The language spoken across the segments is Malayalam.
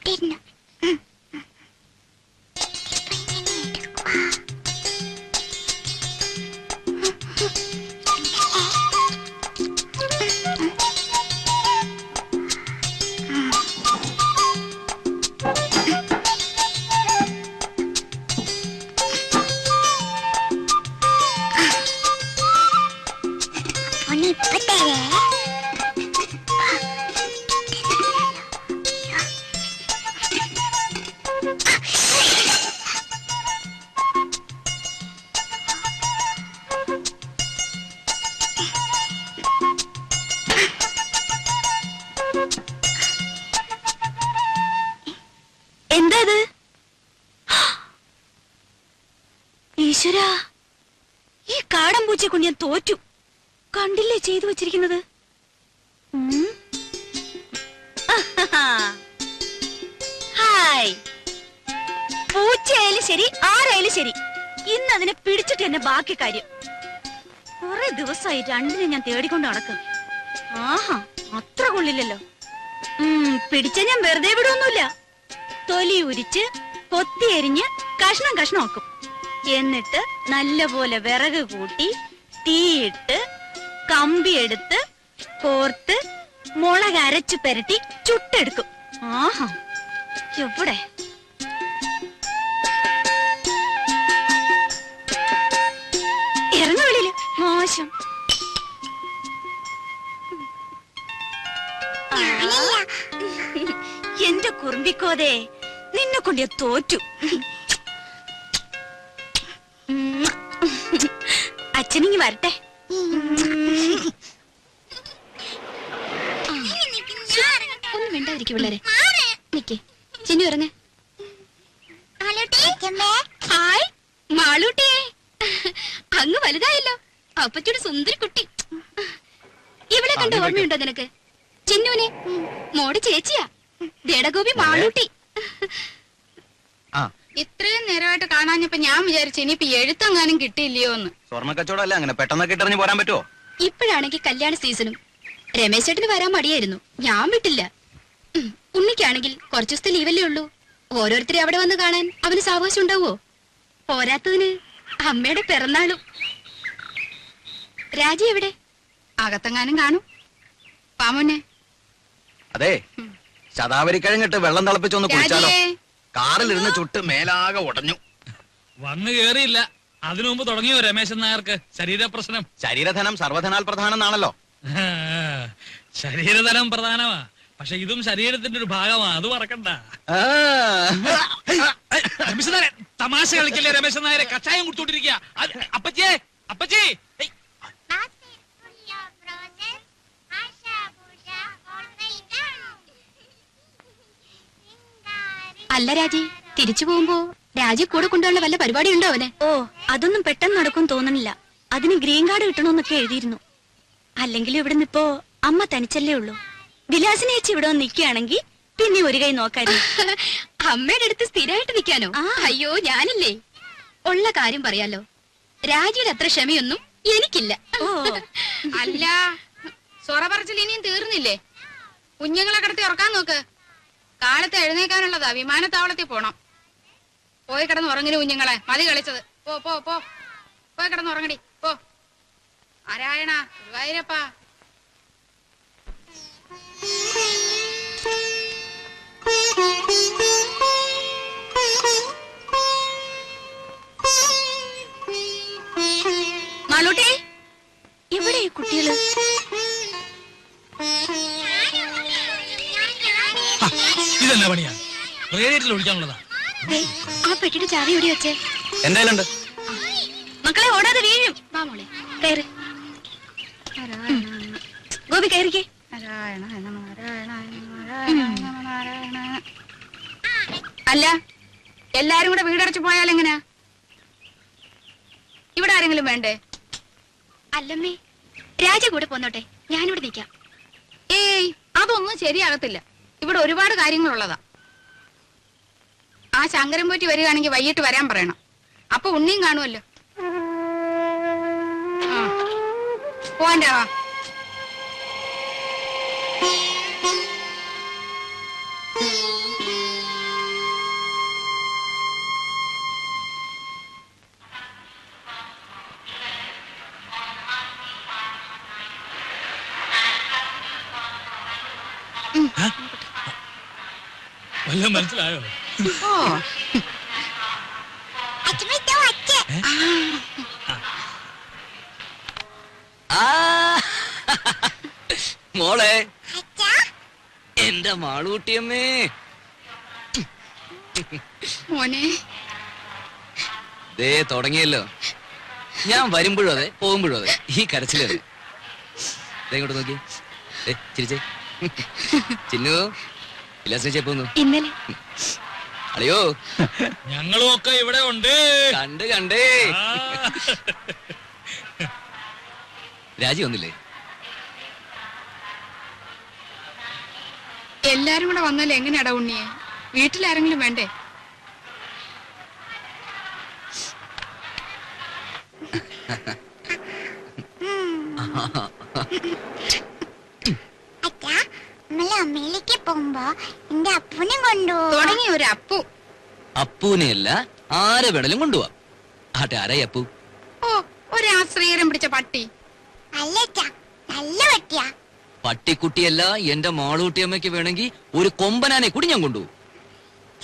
ഇട്ടിരുന്നു. എന്തത്? ഈശ്വരാ, ഈ കാടൻ പൂച്ചയെ കൊണ്ട് ഞാൻ തോറ്റു. കണ്ടില്ലേ ചെയ്തു വച്ചിരിക്കുന്നത്? ഹായ്, പൂച്ചയായാലും ശരി ആരായാലും ശരി, ഇന്ന് അതിനെ പിടിച്ചിട്ട് എന്നെ ബാക്കി കാര്യം. കുറെ ദിവസമായി രണ്ടിനെ ഞാൻ തേടിക്കൊണ്ട് നടക്കും. ആഹാ, അത്ര കൊള്ളില്ലല്ലോ. പിടിച്ച ഞാൻ വെറുതെ വിടൊന്നുമില്ല. തൊലി ഉരിച്ച് കൊത്തി എരിഞ്ഞ് കഷ്ണം കഷ്ണമാക്കും. എന്നിട്ട് നല്ലപോലെ വിറക് കൂട്ടി തീയിട്ട് കമ്പിയെടുത്ത് കോർത്ത് മുളക് അരച്ചു പെരട്ടി ചുട്ടെടുക്കും. ആഹാ, എവിടെ ഇറങ്ങ വെളിയില്, മോശം. എന്റെ കുറുമ്പിക്കോതേ, നിന്നെ കൊണ്ട് ഞാൻ തോറ്റു. അച്ഛനിങ്ങി വരട്ടെ. ഒന്നും വേണ്ടായിരിക്കും പിള്ളേരെ. നിക്കേ ചിന്നു ഇറങ്ങ. ഹായ് മാളൂട്ടിയെ, അങ്ങ് വലുതായല്ലോ. അപ്പച്ചയുടെ സുന്ദരി കുട്ടി. ഇവിടെ കണ്ട ഓർമ്മയുണ്ടോ നിനക്ക്? ചിന്നുവിനെ മോടെ ചേച്ചിയാ, ദേടഗോപി മാളൂട്ടി. ഇത്രയും നേരമായിട്ട് കാണാഞ്ഞപ്പോ ഞാൻ വിചാരിച്ചു ഇനിയിപ്പോ എഴുത്തെങ്ങാനും കിട്ടിയില്ലയോ എന്ന്. സ്വർണ്ണ കച്ചവടം അങ്ങനെ പെട്ടെന്നൊക്കെ ഇട്ടറിഞ്ഞ് പോരാൻ പറ്റുമോ? ഇപ്പോഴാണെങ്കിൽ കല്യാണ സീസണും. രമേശ് ചേട്ടന് വരാൻ മടിയായിരുന്നു, ഞാൻ വിട്ടില്ല. ഉണ്ണിക്കാണെങ്കിൽ കുറച്ചു ദിവസത്തെ ലീവല്ലേ ഉള്ളൂ. ഓരോരുത്തരെ അവിടെ വന്ന് കാണാൻ അവന് സാവകാശം ഉണ്ടാവോ? പോരാത്തതിന് അമ്മയുടെ പിറന്നാളും. രാജി എവിടെ? അകത്തെങ്ങാനും കാണും. പാമുന്നെ അതെ, ശതാവരിക്കഴിഞ്ഞിട്ട് വെള്ളം തിളപ്പിച്ചൊന്ന് കുടിച്ചാലോ? കാറിലിരുന്ന് ചുട്ട് മേലാകെ ഉടഞ്ഞു. വന്നു കേറിയില്ല, അതിനു മുമ്പ് തുടങ്ങിയോ രമേശൻ നായർക്ക് ശരീരപ്രശ്നം? ശരീരധനം സർവധനാൽ പ്രധാനം എന്നാണല്ലോ. ശരീരധനം പ്രധാനമാ, പക്ഷെ ഇതും ശരീരത്തിന്റെ ഒരു ഭാഗമാ, അത് മറക്കണ്ട. രമേശൻ നായരെ തമാശ കളിക്കല്ലേ? രമേശൻ നായരെ കഷായം കുടിച്ചോണ്ടിരിക്കുക. അപ്പച്ചേ, അപ്പച്ചേ. അല്ല രാജി, തിരിച്ചു പോകുമ്പോ രാജി കൂടെ കൊണ്ടുപോകാനുള്ള വല്ല പരിപാടി ഉണ്ടോ അവന്? ഓ, അതൊന്നും പെട്ടെന്ന് നടക്കും തോന്നണില്ല. അതിന് ഗ്രീൻ കാർഡ് കിട്ടണമെന്നൊക്കെ എഴുതിയിരുന്നു. അല്ലെങ്കിൽ ഇവിടെ നിപ്പോ അമ്മ തനിച്ചല്ലേ ഉള്ളൂ. വിലാസിനെ ചേച്ചി ഇവിടെ വന്ന് നിൽക്കുകയാണെങ്കിൽ പിന്നെ ഒരു കൈ നോക്കായിരുന്നു. അമ്മയുടെ അടുത്ത് സ്ഥിരമായിട്ട് നിൽക്കാനോ? അയ്യോ, ഞാനില്ലേ. ഉള്ള കാര്യം പറയാലോ, രാജിയുടെ അത്ര ക്ഷമയൊന്നും എനിക്കില്ല. അല്ല, സൊറ പറച്ചിൽ ഇനിയും തീർന്നില്ലേ? കുഞ്ഞുങ്ങളെ കിടത്തി ഉറക്കാൻ നോക്ക്. കാലത്ത് എഴുന്നേക്കാനുള്ളതാ, വിമാനത്താവളത്തിൽ പോണം. പോയി കിടന്ന് ഉറങ്ങിന് കുഞ്ഞുങ്ങളെ, മതി കളിച്ചത്. പോ പോ പോ, പോയി കിടന്ന് ഉറങ്ങടി പോ. നാരായണ ഗുരുവായൂരപ്പ. മാളൂട്ടി, എവിടെ കുട്ടികള്? ഇതെന്നാ പണിയാ? റേഡിയേറ്ററിൽ ഒഴിക്കാനുള്ളതാ. ആ പെട്ടിയുടെ ചാവി എവിടെ വെച്ചേ? എന്തായാലും മക്കളെ ഓടാതെ വീഴും. വാ മോളെ, കയറ്. ഗോപി കയറിക്കേ. അല്ല, എല്ലാരും കൂടെ വീടടച്ചു പോയാൽ എങ്ങനെയാ? ഇവിടെ ആരെങ്കിലും വേണ്ടേ? അല്ലമ്മേ, രാജ കൂടെ പോന്നോട്ടെ, ഞാനിവിടെ നിൽക്കാം. ഏയ്, അതൊന്നും ശരിയാകത്തില്ല. ഇവിടെ ഒരുപാട് കാര്യങ്ങളുള്ളതാ. ആ ശങ്കരൻ പോറ്റി വരികയാണെങ്കിൽ വൈകിട്ട് വരാൻ പറയണം. അപ്പൊ ഉണ്ണിയും കാണുമല്ലോ. പോവാൻ്റെ വാ. വല്ലതും മനസ്സിലായോ? ഓ ആ മോളെ, എന്റെ മാളൂട്ടിയമ്മേ. മോനെ ദേ തുടങ്ങിയല്ലോ. ഞാൻ വരുമ്പോഴും അതെ, പോകുമ്പോഴും അതെ, ഈ കരച്ചിലത്. ഇങ്ങോട്ട് നോക്കി, ചിരിച്ചേ. ചിന്നു ഇല്ലാസ്നേഹിച്ചേ പോന്നു. ഇന്നലെ അളിയോ, ഞങ്ങളും ഒക്കെ ഇവിടെ ഉണ്ട്. കണ്ടേ. ആ. രാജി വന്നില്ലേ? എല്ലാരും കൂടെ വന്നാൽ എങ്ങനെയാടാ ഉണ്ണിയെ? വീട്ടിലാരെങ്കിലും വേണ്ടേ? അമ്മയിലേക്ക് പോകുമ്പോ എന്റെ അപ്പുനെ കൊണ്ടുപോകും. തുടങ്ങി ഒരു അപ്പു. അപ്പൂനെയല്ല, ആരെ വേണേലും കൊണ്ടുപോവാം. ആട്ടെ, ആരായി അപ്പു? ഓ ഒരു ആശ്രയരം പിടിച്ച പട്ടി. അല്ല നല്ല പട്ടിയാ. പട്ടിക്കുട്ടിയല്ല, എന്റെ മാളൂട്ടിയമ്മയ്ക്ക് വേണമെങ്കിൽ ഒരു കൊമ്പനാനെ കൂടി ഞാൻ കൊണ്ടുപോകും.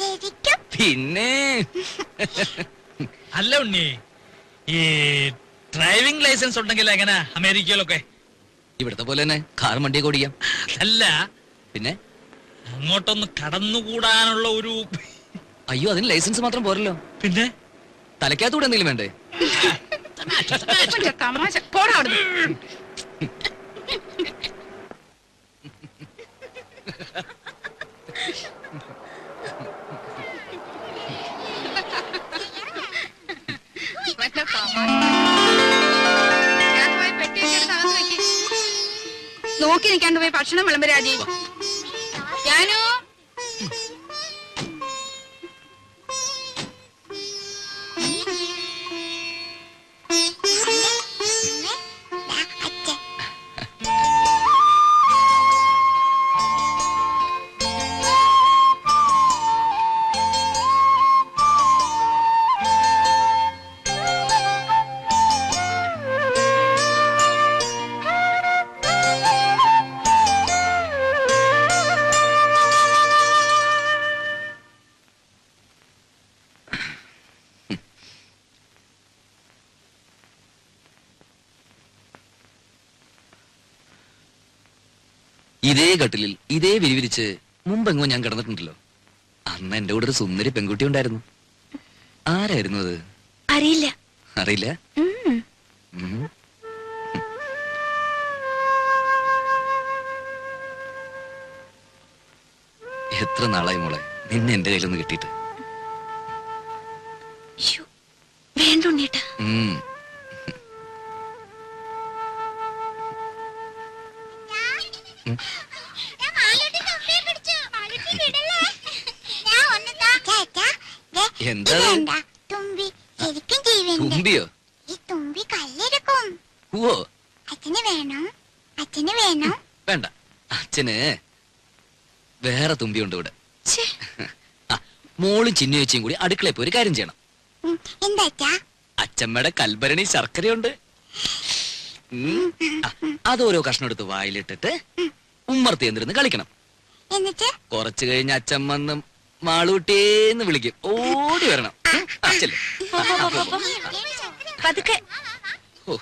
ശരിക്കും പിന്നെ അല്ല ഉണ്ണി, ഈ ഡ്രൈവിംഗ് ലൈസൻസ് ഉണ്ടെങ്കിൽ എങ്ങനെ അമേരിക്കയിലൊക്കെ? ഇവിടത്തെ പോലെ തന്നെ കാർ വണ്ടിയൊക്കെ ഓടിക്കാം. അതല്ല, പിന്നെ അങ്ങോട്ടൊന്ന് കടന്നുകൂടാനുള്ള ഒരു... അയ്യോ, അതിന് ലൈസൻസ് മാത്രം പോരല്ലോ, പിന്നെ തലയ്ക്കകത്തൂടെ എന്തെങ്കിലും വേണ്ടേ? ഇവന്റെ തമാശ. പോടാ അവിടുന്ന്. ഇവന്റെ തമാശ. ഞാൻ പോയി പെട്ടിയൊക്കെ എടുത്ത് അകത്ത് വെക്ക്. നോക്കി നിൽക്കാണ്ട് പോയി ഭക്ഷണം വിളമ്പ് രാജി. ഞാനോ അച്ഛൻ ഇതേ കട്ടിലിൽ ഇതേ വിരിവിരിച്ച് മുമ്പെങ്ങോ ഞാൻ കിടന്നിട്ടുണ്ടല്ലോ. അന്ന് എന്റെ കൂടെ ഒരു സുന്ദരി പെൺകുട്ടി ഉണ്ടായിരുന്നു. ആരായിരുന്നു അത്? അറിയില്ല. അറിയില്ല. ഉം. ഉം. എത്ര നാളായി മോളെ നിന്നെ എന്റെ കയ്യിലൊന്ന് കിട്ടിയിട്ട്. ശ്ശോ, വേണ്ട ഉണ്ണീട്ടാ. ഉം. ഞാൻ മാലൂട്ടി തൊപ്പിയെ പിടിച്ചു. മാലൂട്ടി വിടല്ലേ. ഞാൻ ഒന്ന് താ. ചേട്ടാ, ദേ, എന്താ ഇതെന്താ? തുമ്പി. ശരിക്കും ജീവനുണ്ട്. തുമ്പിയോ? ഈ തുമ്പി കല്ലെടുക്കും. ഓ, അച്ഛന് വേണം. അച്ഛന് വേണം. വേണ്ട. അച്ഛന് വേറെ തുമ്പിയുണ്ട് ഇവിടെ. ഛേ, ആ, മോളും ചിന്നു ചേച്ചിയും കൂടി അടുക്കളയിൽ പോയി ഒരു കാര്യം ചെയ്യണം. എന്താ അച്ഛാ? അച്ഛമ്മയുടെ കൽഭരണി ശർക്കരയുണ്ട്. ആ, അതോരോ കഷ്ണം എടുത്ത് വായിലിട്ടിട്ട് ഉമ്മർത്തി എന്നിരുന്ന് കളിക്കണം. എന്നിട്ട് കുറച്ചു കഴിഞ്ഞ് അച്ഛൻ വന്ന് മാളൂട്ടേന്ന് വിളിക്കും. ഓടി വരണം. അച്ഛല്ലേ? പതുക്കെ. ഓ.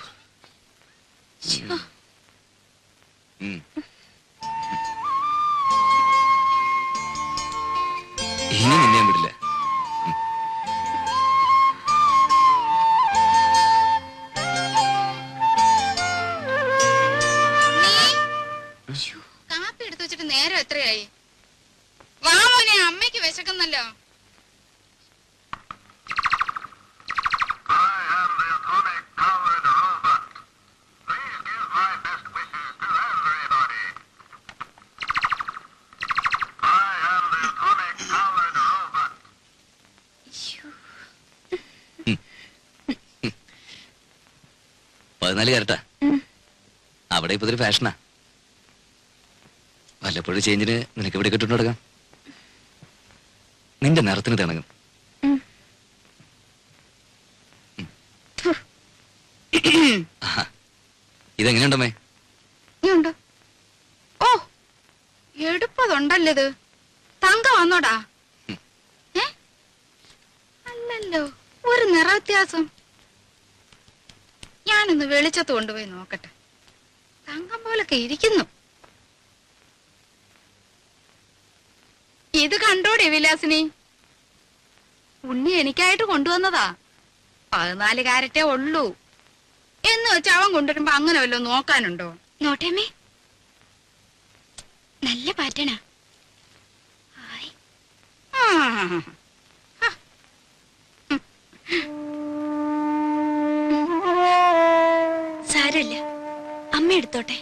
ഉം. ഇനി നിന്നെ ഞാൻ വിടില്ല. കാപ്പി എടുത്തു വെച്ചിട്ട് നേരം എത്രയായി? വാ മോനെ, അമ്മയ്ക്ക് വിശക്കുന്നല്ലോ. പതിനാല് കരട്ടാ. അവിടെ ഇപ്പൊ ഇതൊരു ഫാഷനാ. വല്ലപ്പോഴും ചേഞ്ചിന് നിനക്ക് ഇവിടെ കിട്ടുന്നു തുടങ്ങാം. നിന്റെ നിറത്തിന് തിണങ്ങും. ആഹാ. ഇതെങ്ങനെയുണ്ടമ്മേ? ഓ എടുപ്പതുണ്ടല്ലോ ഇത്. തങ്ക വന്നോടാ. അല്ലല്ലോ, ഒരു നിറവ്യത്യാസം. ഞാനൊന്ന് വെളിച്ചത്ത് കൊണ്ടുപോയി നോക്കട്ടെ. തങ്കം പോലൊക്കെ ഇരിക്കുന്നു. ഇത് കണ്ടോടെ വിലാസിനി, ഉണ്ണി എനിക്കായിട്ട് കൊണ്ടുവന്നതാ. 14 കാരറ്റേ ഉള്ളൂ എന്ന് വെച്ച് അവൻ കൊണ്ടുവരുമ്പോ അങ്ങനെ വല്ലോ നോക്കാനുണ്ടോ? നോട്ടേമ്മേ, നല്ല പാറ്റേണാ. ആ, സാരമില്ല, അമ്മ എടുത്തോട്ടെ.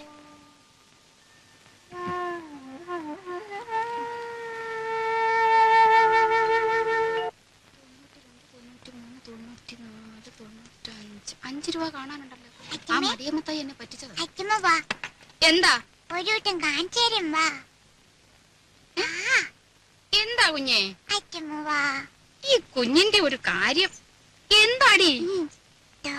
$5 കാണാനുണ്ടല്ലോ. ആ മടിയമ്മത്തായി എന്നെ പറ്റിച്ചത്. അച്ഛമ്മ വാ, എന്താ ഒരു വട്ടം കാണിച്ചു തരും വാ. എന്താ കുഞ്ഞേ? അച്ഛമ്മ വാ. ഈ കുഞ്ഞിന്റെ ഒരു കാര്യം എന്താടി? ദോ